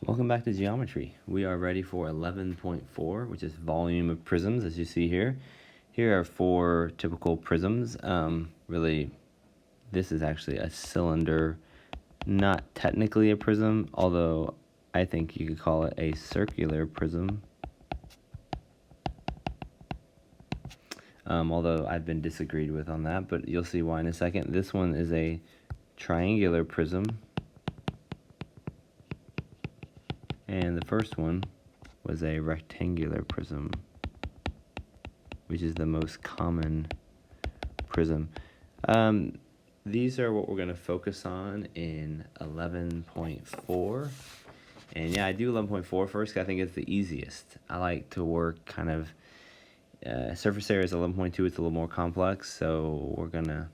Welcome back to geometry. We are ready for 11.4, which is volume of prisms, as you see here. Here are 4 typical prisms. Really, this is actually a cylinder, not technically a prism, although I think you could call it a circular prism. Although I've been disagreed with on that, but you'll see why in a second. This one is a triangular prism. And the first one was a rectangular prism, which is the most common prism. These are what we're going to focus on in 11.4. And yeah, I do 11.4 first because I think it's the easiest. I like to work kind of, surface area is 11.2, it's a little more complex, so we're going to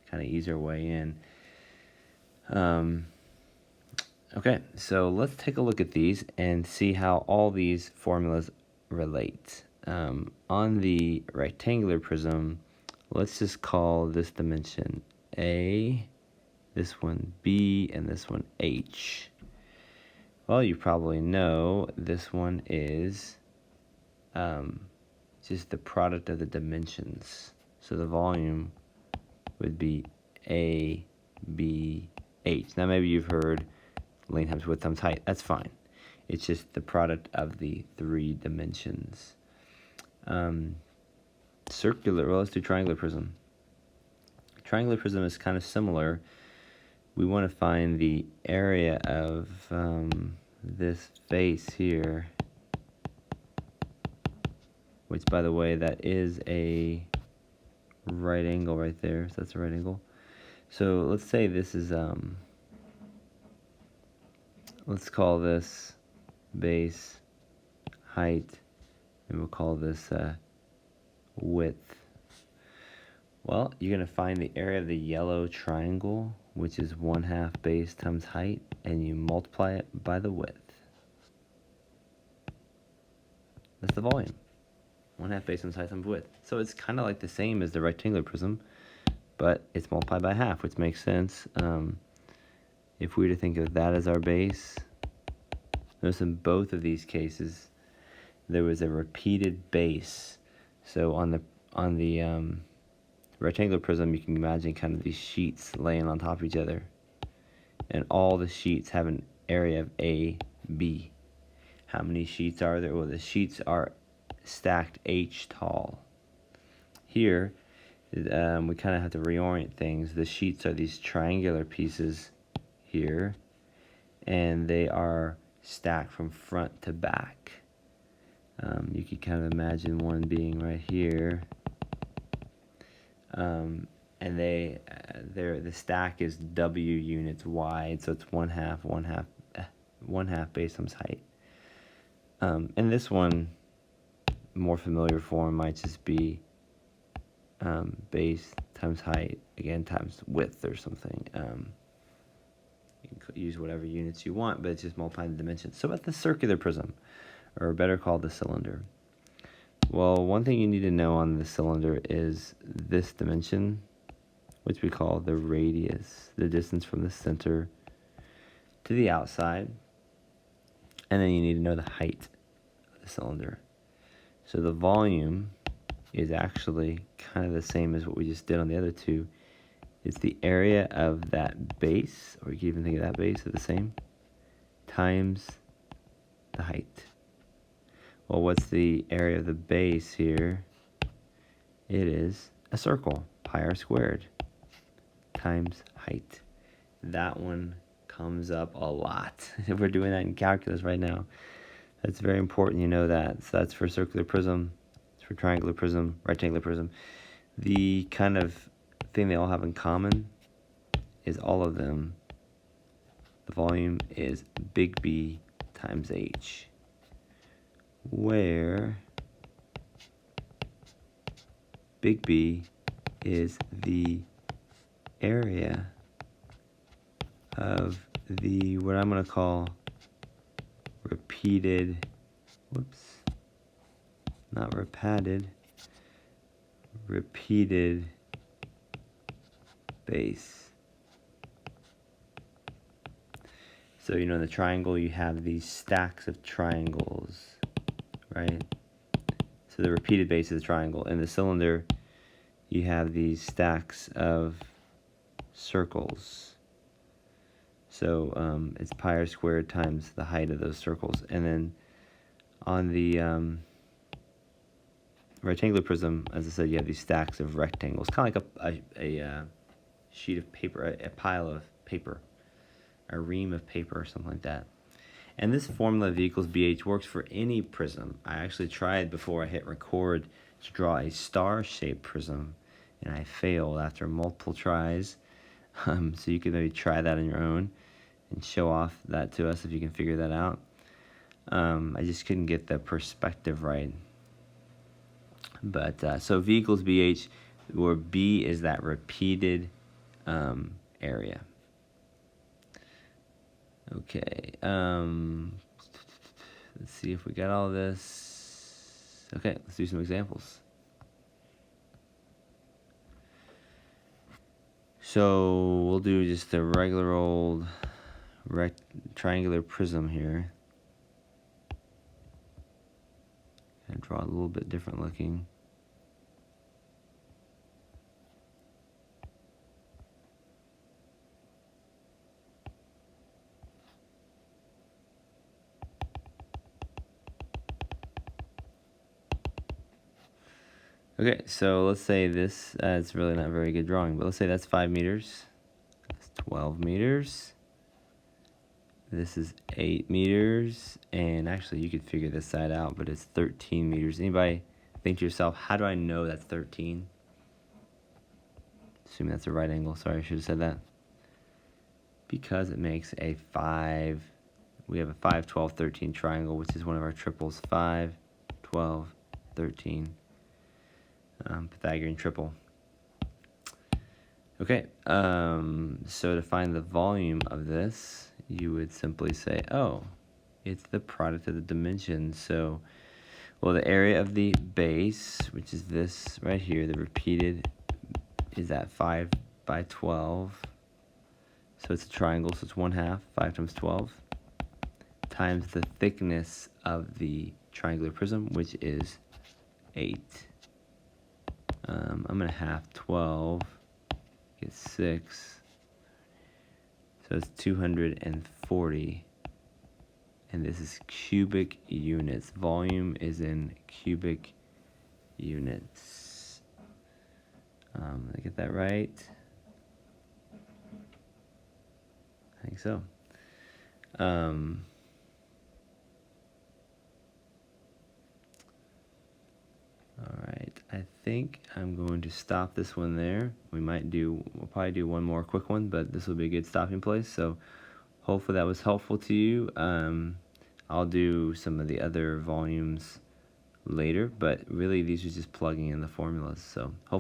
kind of ease our way in. Okay, so let's take a look at these and see how all these formulas relate. On the rectangular prism, let's just call this dimension A, this one B, and this one H. Well, you probably know this one is just the product of the dimensions. So the volume would be A, B, H. Now maybe you've heard length times width times height. That's fine. It's just the product of the 3 dimensions. Circular, well, let's do triangular prism. Triangular prism is kind of similar. We want to find the area of this face here, which, by the way, that is a right angle right there. So that's a right angle. So let's say this is, let's call this base, height, and we'll call this width. Well, you're going to find the area of the yellow triangle, which is 1/2 base times height, and you multiply it by the width. That's the volume. 1/2 base times height times width. So it's kind of like the same as the rectangular prism, but it's multiplied by half, which makes sense. If we were to think of that as our base, notice in both of these cases, there was a repeated base. So on the rectangular prism, you can imagine kind of these sheets laying on top of each other. And all the sheets have an area of A, B. How many sheets are there? Well, the sheets are stacked H tall. Here, we kind of have to reorient things. The sheets are these triangular pieces here, and they are stacked from front to back. You could kind of imagine one being right here, and the stack is W units wide, so it's 1/2 base times height. And this one, more familiar form, might just be base times height, again, times width or something. You can use whatever units you want, but it's just multiplying the dimensions. So about the circular prism, or better called the cylinder. Well, one thing you need to know on the cylinder is this dimension, which we call the radius, the distance from the center to the outside. And then you need to know the height of the cylinder. So the volume is actually kind of the same as what we just did on the other two. It's the area of that base, or you can even think of that base as the same, times the height. Well, what's the area of the base here? It is a circle, pi r squared, times height. That one comes up a lot. We're doing that in calculus right now. That's very important, you know that. So that's for circular prism, it's for triangular prism, rectangular prism. The kind of thing they all have in common is all of them, the volume is big B times H, where big B is the area of the, what I'm going to call repeated, repeated base. So, you know, in the triangle, you have these stacks of triangles, right? So the repeated base of the triangle. In the cylinder, you have these stacks of circles. So it's pi r squared times the height of those circles. And then on the rectangular prism, as I said, you have these stacks of rectangles, kind of like a sheet of paper, a pile of paper, a ream of paper or something like that. And this formula V equals BH works for any prism. I actually tried before I hit record to draw a star-shaped prism, and I failed after multiple tries. So you can maybe try that on your own and show off that to us if you can figure that out. I just couldn't get the perspective right. But so V equals BH, where B is that repeated area. Okay, let's see if we got all this. Okay, let's do some examples. So we'll do just a regular old triangular prism here. And draw a little bit different looking. Okay, so let's say this, it's really not a very good drawing, but let's say that's 5 meters. That's 12 meters. This is 8 meters, and actually you could figure this side out, but it's 13 meters. Anybody think to yourself, how do I know that's 13? Assuming that's a right angle. Sorry, I should have said that. Because it makes a 5, we have a 5, 12, 13 triangle, which is one of our triples, 5, 12, 13. Pythagorean triple. Okay, so to find the volume of this, you would simply say, oh, it's the product of the dimensions. So, well, the area of the base, which is this right here, the repeated, is at 5 by 12. So it's a triangle, so it's 1/2, 5 times 12, times the thickness of the triangular prism, which is 8. I'm going to half 12, get 6, so it's 240, and this is cubic units. Volume is in cubic units. Did I get that right? I think so. Alright, I think I'm going to stop this one there. We'll probably do one more quick one, but this will be a good stopping place. So hopefully that was helpful to you. I'll do some of the other volumes later, but really these are just plugging in the formulas. So hopefully